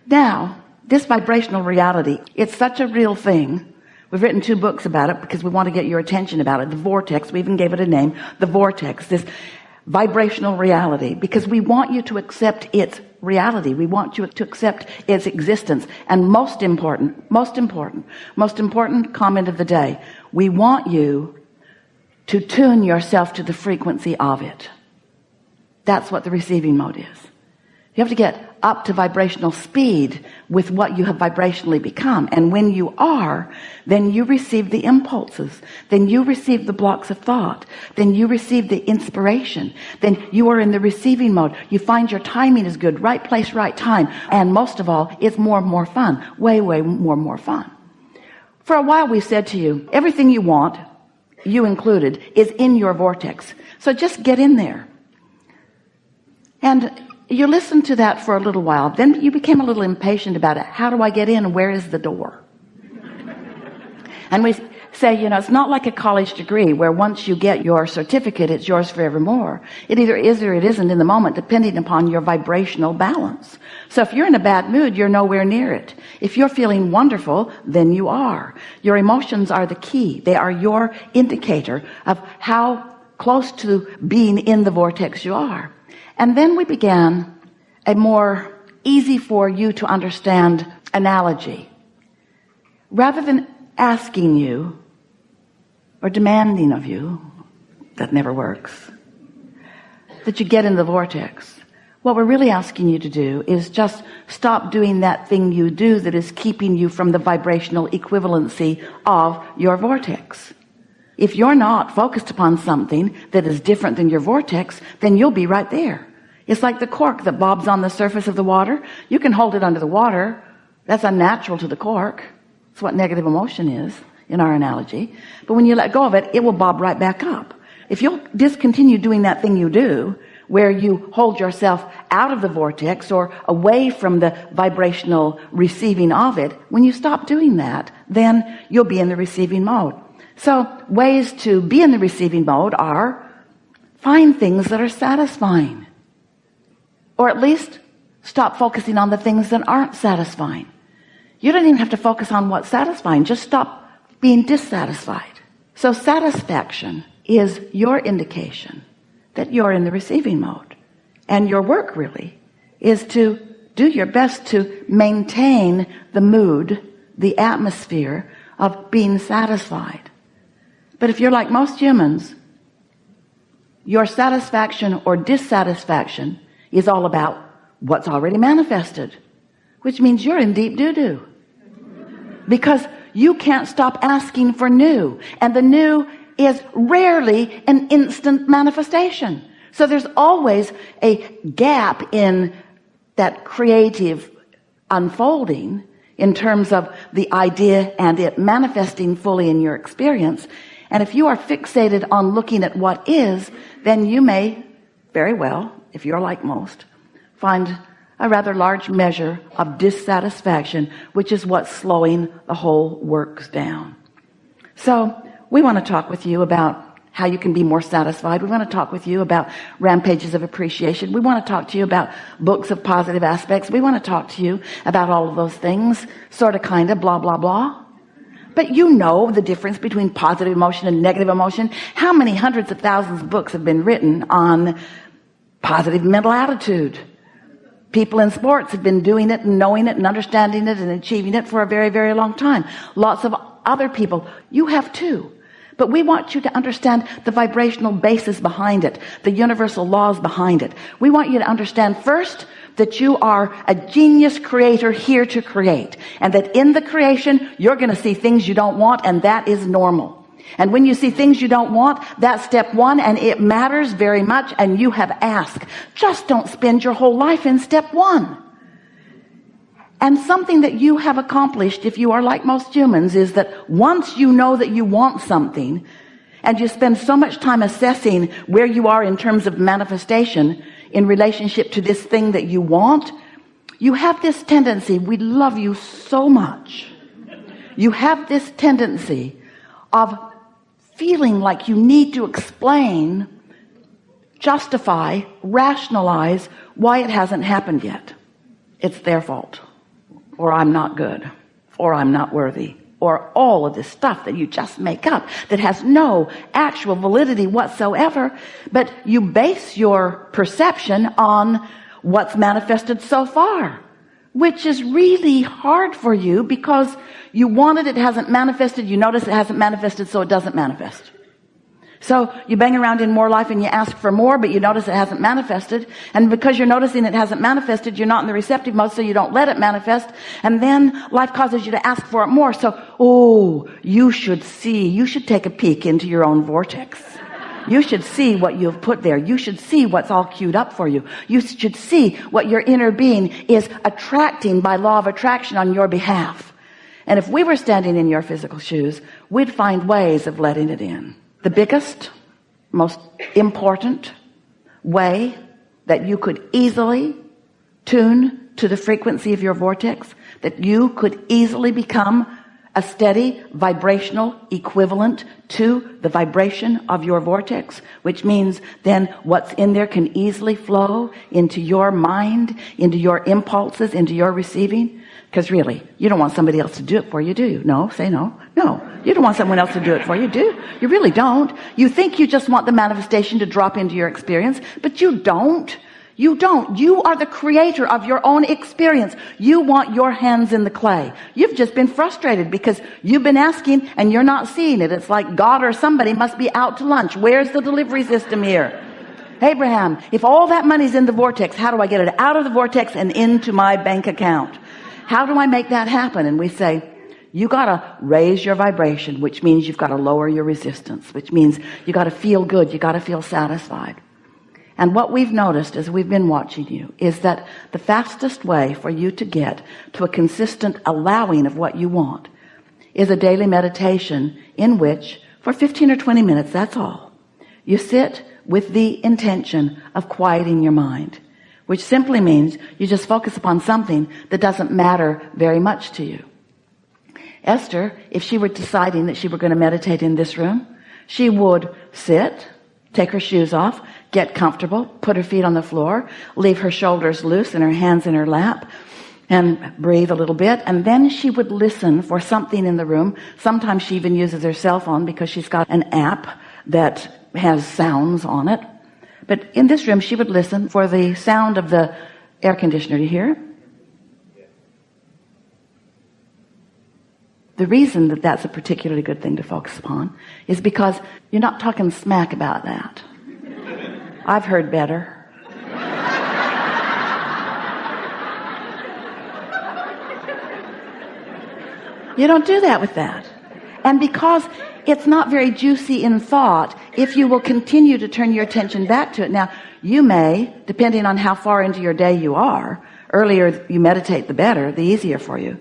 Now, this vibrational reality, it's such a real thing. We've written 2 books about it because we want to get your attention about it. The vortex, we even gave it a name, the vortex, this vibrational reality, because we want you to accept its reality. We want you to accept its existence. And most important comment of the day, we want you to tune yourself to the frequency of it. That's what the receiving mode is. You have to get up to vibrational speed with what you have vibrationally become. And when you are, then you receive the impulses, then you receive the blocks of thought, then you receive the inspiration, then you are in the receiving mode. You find your timing is good, right place, right time. And most of all, it's more and more fun, way more fun. For a while we said to you, everything you want, you included, is in your vortex. So just get in there. And you listened to that for a little while. Then you became a little impatient about it. How do I get in? Where is the door? And we say, it's not like a college degree where once you get your certificate, it's yours forevermore. It either is or it isn't in the moment, depending upon your vibrational balance. So if you're in a bad mood, you're nowhere near it. If you're feeling wonderful, then you are. Your emotions are the key. They are your indicator of how close to being in the vortex you are. And then we began a more easy for you to understand analogy. Rather than asking you or demanding of you, that never works, that you get in the vortex. What we're really asking you to do is just stop doing that thing you do that is keeping you from the vibrational equivalency of your vortex. If you're not focused upon something that is different than your vortex, then you'll be right there. It's like the cork that bobs on the surface of the water. You can hold it under the water. That's unnatural to the cork. It's what negative emotion is in our analogy. But when you let go of it, it will bob right back up. If you'll discontinue doing that thing you do, where you hold yourself out of the vortex or away from the vibrational receiving of it, when you stop doing that, then you'll be in the receiving mode. So ways to be in the receiving mode are find things that are satisfying. Or at least stop focusing on the things that aren't satisfying. You don't even have to focus on what's satisfying. Just stop being dissatisfied. So satisfaction is your indication that you're in the receiving mode. And your work really is to do your best to maintain the mood, the atmosphere of being satisfied. But if you're like most humans, your satisfaction or dissatisfaction is all about what's already manifested, which means you're in deep doo-doo, because you can't stop asking for new, and the new is rarely an instant manifestation. So there's always a gap in that creative unfolding in terms of the idea and it manifesting fully in your experience. And if you are fixated on looking at what is, then you may very well, if you're like most, find a rather large measure of dissatisfaction, which is what's slowing the whole works down. So we want to talk with you about how you can be more satisfied. We want to talk with you about rampages of appreciation. We want to talk to you about books of positive aspects. We want to talk to you about all of those things, sort of, kind of, blah, blah, blah. But you know the difference between positive emotion and negative emotion. How many hundreds of thousands of books have been written on positive mental attitude? People in sports have been doing it and knowing it and understanding it and achieving it for a very, very long time. Lots of other people, you have too. But we want you to understand the vibrational basis behind it, the universal laws behind it. We want you to understand first that you are a genius creator here to create, and that in the creation you're going to see things you don't want, and that is normal. And when you see things you don't want, that's step one, and it matters very much, and you have asked. Just don't spend your whole life in step one. And something that you have accomplished, if you are like most humans, is that once you know that you want something, and you spend so much time assessing where you are in terms of manifestation in relationship to this thing that you want, you have this tendency, we love you so much, you have this tendency of feeling like you need to explain, justify, rationalize why it hasn't happened yet. It's their fault. or I'm not good, or I'm not worthy, or all of this stuff that you just make up that has no actual validity whatsoever, but you base your perception on what's manifested so far, which is really hard for you because you want it hasn't manifested. You notice it hasn't manifested, so it doesn't manifest. So you bang around in more life and you ask for more, but you notice it hasn't manifested. And because you're noticing it hasn't manifested, you're not in the receptive mode, so you don't let it manifest. And then life causes you to ask for it more. So, you should take a peek into your own vortex. You should see what you've put there. You should see what's all queued up for you. You should see what your inner being is attracting by law of attraction on your behalf. And if we were standing in your physical shoes, we'd find ways of letting it in. The biggest, most important way that you could easily tune to the frequency of your vortex, that you could easily become a steady vibrational equivalent to the vibration of your vortex, which means then what's in there can easily flow into your mind, into your impulses, into your receiving. Because really, you don't want somebody else to do it for you, do you? No, say no. No, you don't want someone else to do it for you, do you? You really don't. You think you just want the manifestation to drop into your experience, but you don't. You don't. You are the creator of your own experience. You want your hands in the clay. You've just been frustrated because you've been asking and you're not seeing it. It's like God or somebody must be out to lunch. Where's the delivery system here? Abraham, if all that money's in the vortex, how do I get it out of the vortex and into my bank account? How do I make that happen? And we say, you got to raise your vibration, which means you've got to lower your resistance, which means you got to feel good. You got to feel satisfied. And what we've noticed as we've been watching you is that the fastest way for you to get to a consistent allowing of what you want is a daily meditation in which for 15 or 20 minutes, that's all, you sit with the intention of quieting your mind, which simply means you just focus upon something that doesn't matter very much to you. Esther, if she were deciding that she were going to meditate in this room, she would sit, take her shoes off, get comfortable, put her feet on the floor, leave her shoulders loose and her hands in her lap, and breathe a little bit. And then she would listen for something in the room. Sometimes she even uses her cell phone because she's got an app that has sounds on it. But in this room, she would listen for the sound of the air conditioner. Do you hear it? The reason that that's a particularly good thing to focus upon is because you're not talking smack about that. I've heard better. You don't do that with that. And because it's not very juicy in thought, if you will continue to turn your attention back to it. Now, you may, depending on how far into your day you are, earlier you meditate, the better, the easier for you.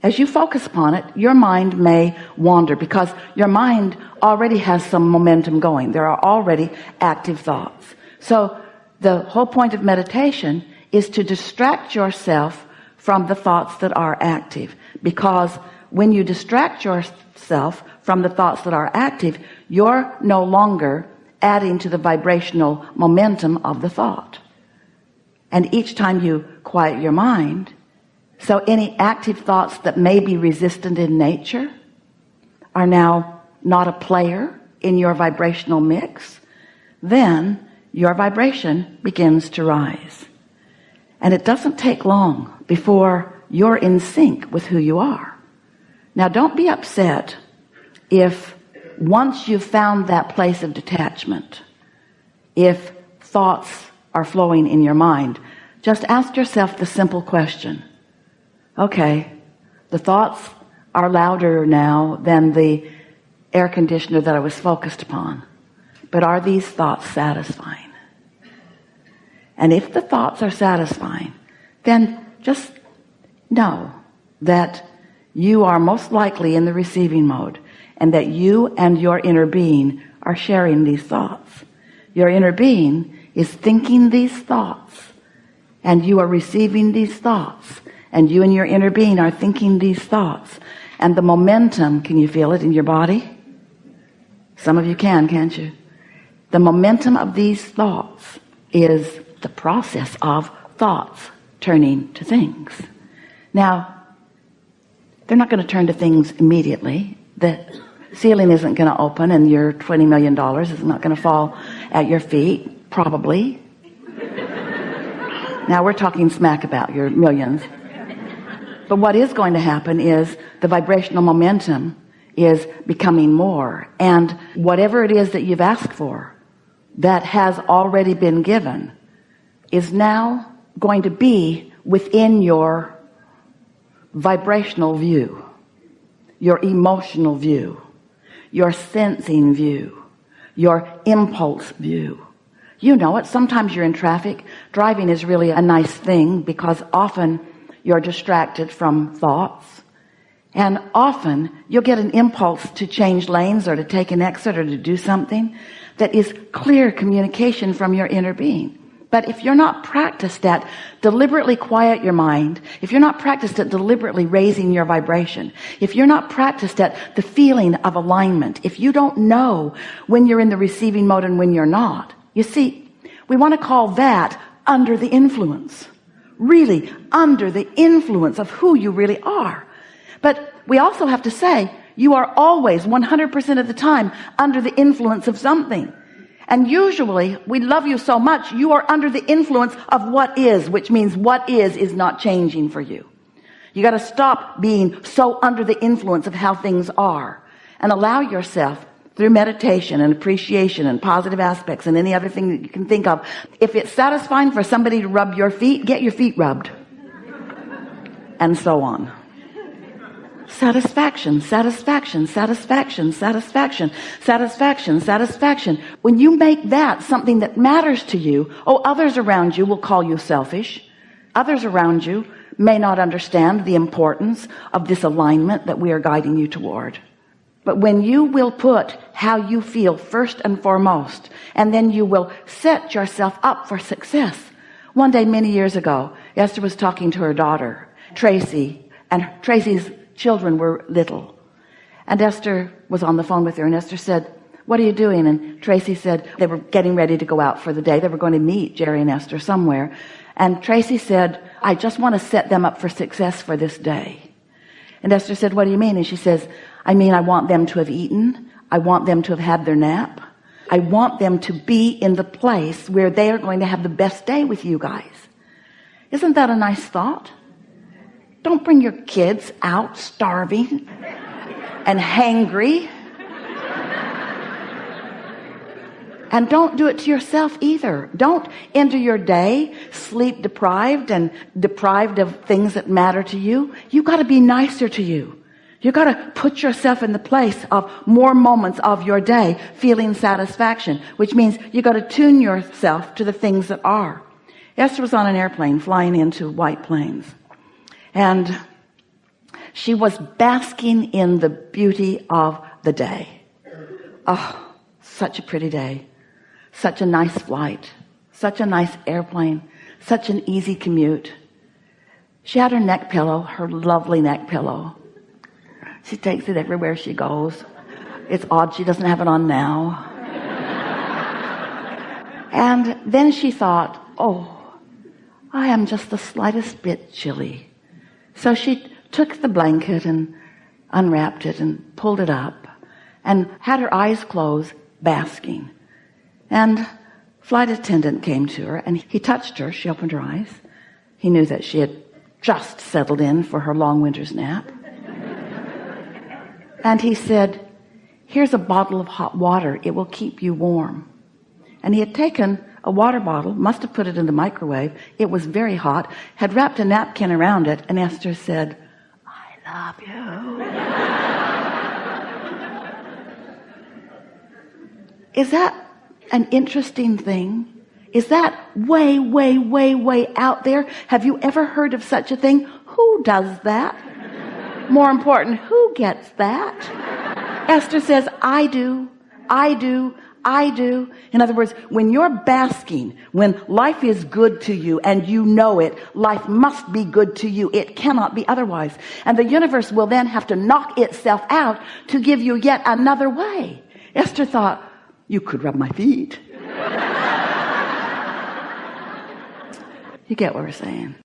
As you focus upon it, your mind may wander because your mind already has some momentum going. There are already active thoughts. So the whole point of meditation is to distract yourself from the thoughts that are active, because when you distract yourself from the thoughts that are active, you're no longer adding to the vibrational momentum of the thought. And each time you quiet your mind, so any active thoughts that may be resistant in nature are now not a player in your vibrational mix, then your vibration begins to rise. And it doesn't take long before you're in sync with who you are. Now, don't be upset if once you've found that place of detachment, if thoughts are flowing in your mind, just ask yourself the simple question. Okay, the thoughts are louder now than the air conditioner that I was focused upon, but are these thoughts satisfying? And if the thoughts are satisfying, then just know that you are most likely in the receiving mode, and that you and your inner being are sharing these thoughts. Your inner being is thinking these thoughts, and you are receiving these thoughts, and you and your inner being are thinking these thoughts. And the momentum, can you feel it in your body? Some of you can, can't you? The momentum of these thoughts is the process of thoughts turning to things. Now, they're not going to turn to things immediately. The ceiling isn't going to open and your $20 million is not going to fall at your feet, probably. Now we're talking smack about your millions. But what is going to happen is the vibrational momentum is becoming more. And whatever it is that you've asked for that has already been given is now going to be within your vibrational view, your emotional view, your sensing view, your impulse view. You know it. Sometimes you're in traffic. Driving is really a nice thing because often you're distracted from thoughts. And often you'll get an impulse to change lanes or to take an exit or to do something that is clear communication from your inner being. But if you're not practiced at deliberately quiet your mind, if you're not practiced at deliberately raising your vibration, if you're not practiced at the feeling of alignment, if you don't know when you're in the receiving mode and when you're not, you see, we want to call that under the influence. Really under the influence of who you really are. But we also have to say you are always 100% of the time under the influence of something. And usually we love you so much you are under the influence of what is, which means what is not changing for you. You got to stop being so under the influence of how things are and allow yourself through meditation and appreciation and positive aspects and any other thing that you can think of. If it's satisfying for somebody to rub your feet, get your feet rubbed. And so on. Satisfaction, satisfaction, satisfaction, satisfaction, satisfaction, satisfaction. When you make that something that matters to you, others around you will call you selfish. Others around you may not understand the importance of this alignment that we are guiding you toward. But when you will put how you feel first and foremost, and then you will set yourself up for success. One day many years ago, Esther was talking to her daughter, Tracy, and Tracy's children were little. And Esther was on the phone with her, and Esther said, "What are you doing?" And Tracy said they were getting ready to go out for the day. They were going to meet Jerry and Esther somewhere. And Tracy said, "I just want to set them up for success for this day." And Esther said, "What do you mean?" And she says, "I mean, I want them to have eaten. I want them to have had their nap. I want them to be in the place where they are going to have the best day with you guys." Isn't that a nice thought? Don't bring your kids out starving and hangry. And don't do it to yourself either. Don't enter your day sleep deprived and deprived of things that matter to you. You've got to be nicer to you. You've got to put yourself in the place of more moments of your day feeling satisfaction, which means you've got to tune yourself to the things that are. Esther was on an airplane flying into White Plains. And she was basking in the beauty of the day. Oh, such a pretty day. Such a nice flight. Such a nice airplane. Such an easy commute. She had her neck pillow, her lovely neck pillow. She takes it everywhere she goes. It's odd she doesn't have it on now. And then she thought, I am just the slightest bit chilly. So she took the blanket and unwrapped it and pulled it up and had her eyes closed, basking. And flight attendant came to her and he touched her. She opened her eyes. He knew that she had just settled in for her long winter's nap. And he said, "Here's a bottle of hot water. It will keep you warm." And he had taken a water bottle, must have put it in the microwave. It was very hot, had wrapped a napkin around it, and Esther said, "I love you." Is that an interesting thing? Is that way, way, way, way out there? Have you ever heard of such a thing? Who does that? More important, who gets that? Esther says, I do, I do, I do. In other words, when you're basking, when life is good to you and you know it, life must be good to you. It cannot be otherwise. And the universe will then have to knock itself out to give you yet another way. Esther thought, you could rub my feet. You get what we're saying?